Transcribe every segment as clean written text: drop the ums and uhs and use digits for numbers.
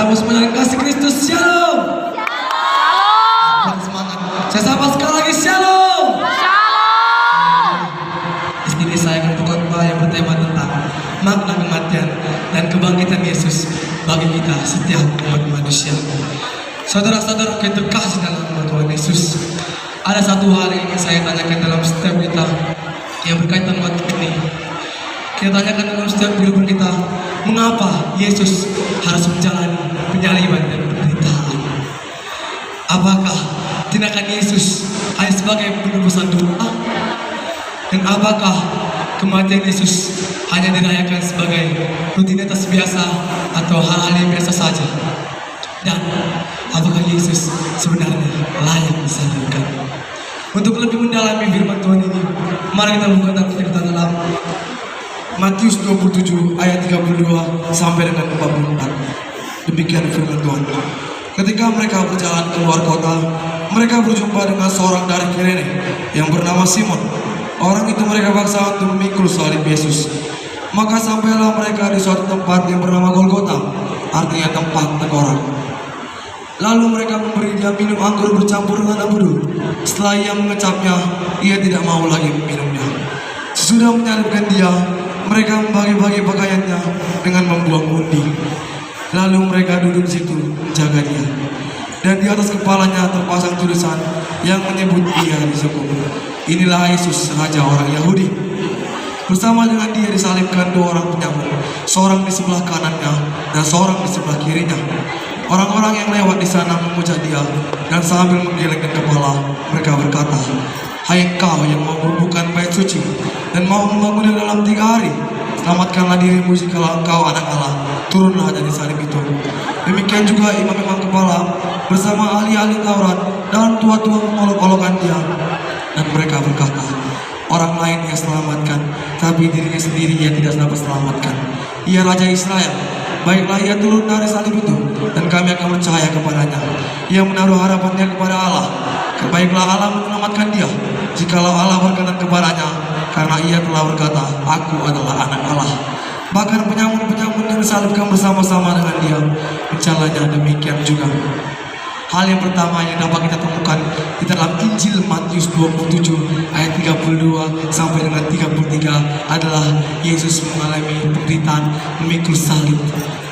sambut semuanya dengan kasih Kristus. Shalom. Shalom. Semangat. Saya sapa sekali lagi. Shalom. Shalom. Di sini saya akan berkhotbah yang bertema tentang makna kematian dan kebangkitan Yesus bagi kita setiap umat manusia. Saudara-saudara kita kasih dalam nama Tuhan Yesus. Ada satu hal yang ingin saya tanyakan dalam setiap kita yang berkaitan dengan ini. Kita tanyakan dalam setiap kehidupan kita, mengapa Yesus harus menjalani penyaliban dan penderitaan? Apakah tindakan Yesus hanya sebagai penebusan doa? Dan apakah kematian Yesus hanya dirayakan sebagai rutinitas biasa atau hal-hal yang biasa saja? Dan apakah Yesus sebenarnya layak disalibkan? Untuk lebih mendalami firman Tuhan ini, mari kita buka kita dalam Matius 27 ayat 32 sampai dengan 44. Demikian firman Tuhan. Ketika mereka berjalan keluar kota, mereka berjumpa dengan seorang dari Kirene yang bernama Simon. Orang itu mereka paksa untuk memikul salib Yesus. Maka sampailah mereka di suatu tempat yang bernama Golgota, artinya tempat tengkorak. Lalu mereka memberi dia minum anggur bercampur dengan empedu. Setelah ia mengecapnya, ia tidak mau lagi meminumnya. Sesudah menyalibkan dia, mereka membagi-bagi pakaiannya dengan membuang undi. Lalu mereka duduk di situ menjaga dia. Dan di atas kepalanya terpasang tulisan yang menyebut dia dihukum. Inilah Yesus, raja orang Yahudi. Bersama dengan dia disalibkan dua orang penyamun, seorang di sebelah kanannya dan seorang di sebelah kirinya. Orang-orang yang lewat di sana memuja dia, dan sambil menggelengkan kepala, mereka berkata, "Hai kau yang mau merobohkan bait suci dan mau membangunnya dalam 3 hari, selamatkanlah dirimu jikalau engkau anak Allah, turunlah dari salib itu." Demikian juga imam-imam kepala bersama ahli-ahli Taurat dan tua-tua mengolok-olokkan dia, dan mereka berkata, "Orang lain yang selamatkan, tapi dirinya sendiri ia tidak dapat selamatkan. Ia Raja Israel. Baiklah ia turun dari salib itu, dan kami akan percaya kepadanya. Ia menaruh harapannya kepada Allah. Baiklah Allah menyelamatkan dia, jikalau Allah berkenan kepadanya, karena ia telah berkata, Aku adalah anak Allah." Bahkan penyamun-penyamun yang disalibkan bersama-sama dengan dia mencalanya demikian juga. Hal yang pertama yang dapat kita temukan di dalam Injil Matius 27 ayat 32 sampai dengan 33 adalah Yesus mengalami penderitaan memikul salib.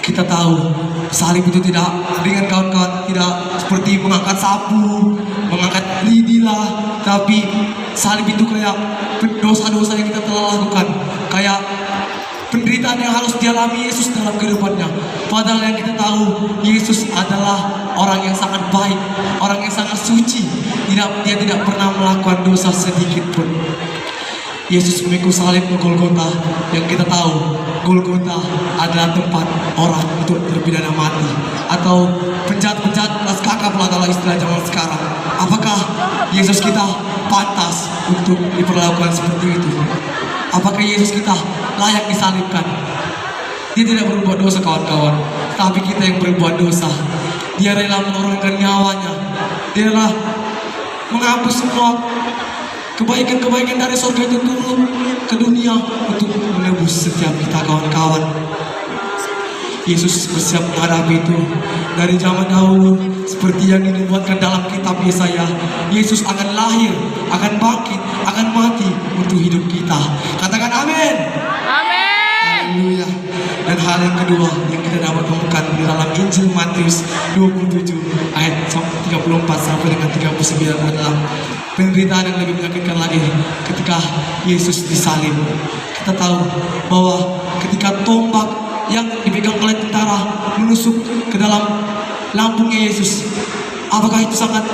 Kita tahu salib itu tidak dengan kawan-kawan tidak seperti mengangkat sapu, mengangkat lidilah, tapi salib itu kayak dosa-dosa yang kita telah lakukan, kayak penderitaan yang harus dialami Yesus dalam kehidupannya. Padahal yang kita tahu, Yesus adalah orang yang sangat baik, orang yang sangat suci. Dia tidak pernah melakukan dosa sedikit pun. Yesus memikul salib ke Golgota. Yang kita tahu, Golgota adalah tempat orang untuk terpidana mati, atau penjahat-penjahat kelas kakap lah kalau istilah zaman sekarang. Apakah Yesus kita pantas untuk diperlakukan seperti itu? Apakah Yesus kita layak disalibkan? Dia tidak berbuat dosa kawan-kawan, tapi kita yang berbuat dosa. Dia rela mengorbankan nyawanya. Dia rela menghapus semua kebaikan-kebaikan dari surga itu turun ke dunia untuk menebus setiap kita kawan-kawan. Yesus bersiap menghadapi itu dari zaman dahulu, seperti yang dinubuatkan dalam kitab Yesaya. Yesus akan lahir, akan bangkit, akan mati untuk hidup kita. Katakan amin. Amin. Haleluya. Dan hal yang kedua yang kita dapat temukan di dalam Injil Matius 27 ayat 34 sampai dengan 39 adalah penderitaan yang lebih menyakitkan lagi ketika Yesus disalib. Kita tahu bahwa ketika tombak yang dipegang oleh tentara menusuk ke dalam lambungnya Yesus, apakah itu sangat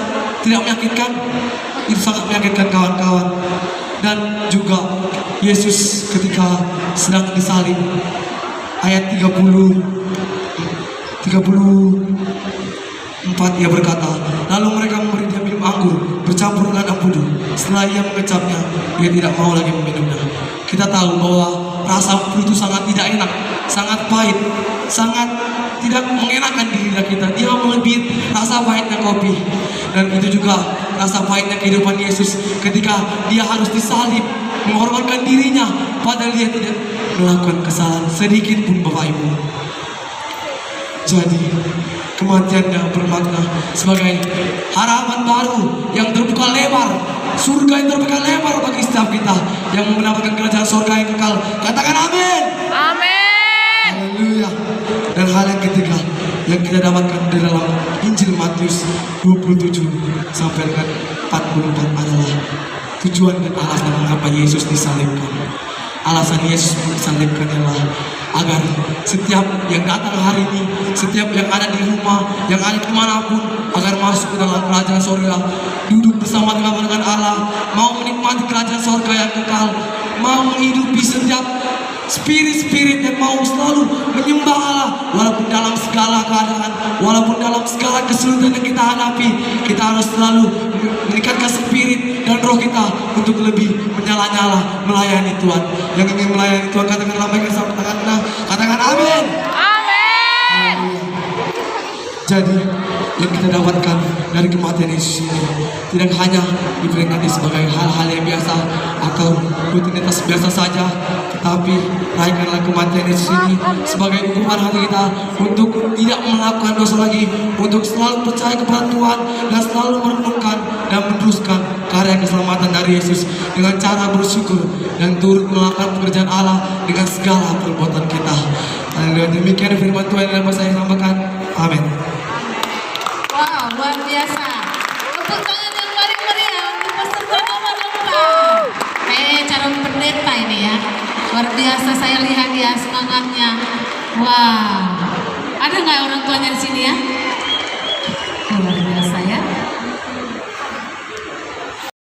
tidak menyakitkan? Itu sangat menyakitkan kawan-kawan. Dan juga Yesus ketika sedang disalib, ayat 34 ia berkata, lalu mereka memberi dia minum anggur bercampur dengan empedu. Setelah ia mengecapnya, ia tidak mau lagi meminumnya. Kita tahu bahwa rasa empedu itu sangat tidak enak, sangat pahit, sangat tidak mengenakan di lidah kita. Dia melebihi rasa pahitnya kopi. Dan itu juga rasa pahitnya kehidupan Yesus ketika dia harus disalib, mengorbankan dirinya, padahal dia tidak melakukan kesalahan sedikit pun, Bapak Ibu. Jadi kematiannya bermakna sebagai harapan baru yang terbuka lebar, surga yang terbuka lebar bagi setiap kita yang mendapatkan kerajaan surga yang kekal. Katakan amin. Amin. Haleluya. Dan hal yang ketiga yang kita dapatkan di dalam Injil Matius 27 sampai dengan 44 adalah tujuan dan alasan mengapa Yesus disalibkan. Alasan Yesus disalibkan adalah agar setiap yang datang hari ini, setiap yang ada di rumah, yang ada dimanapun, agar masuk ke dalam kerajaan surga, duduk bersama dengan Allah, mau menikmati kerajaan surga yang kekal, mau menghidupi setiap spirit-spirit yang mau selalu menyembah Allah walaupun dalam segala keadaan, walaupun dalam segala kesulitan yang kita hadapi. Kita harus selalu meningkatkan spirit dan roh kita untuk lebih menyala-nyala melayani Tuhan. Yang ingin melayani Tuhan, katakan lambaikan sama tangan, katakan amin. Amin. Jadi yang kita dapatkan dari kematian Yesus ini tidak hanya diperingati sebagai hal-hal yang biasa atau rutinitas biasa saja, tetapi rayakanlah kematian Yesus ini sebagai hukuman hati kita untuk tidak melakukan dosa lagi, untuk selalu percaya kepada Tuhan dan selalu merenungkan dan meneruskan karya keselamatan dari Yesus dengan cara bersyukur dan turut melakukan pekerjaan Allah dengan segala perbuatan kita. Haleluya. Demikian firman Tuhan yang dapat saya sampaikan. Amin. Wow, luar biasa. Tepuk tangan yang paling meriah untuk peserta nomor 4. Kayaknya calon pendeta ini ya. Luar biasa, saya lihat ya semangatnya. Wow. Ada nggak orang tuanya di sini ya?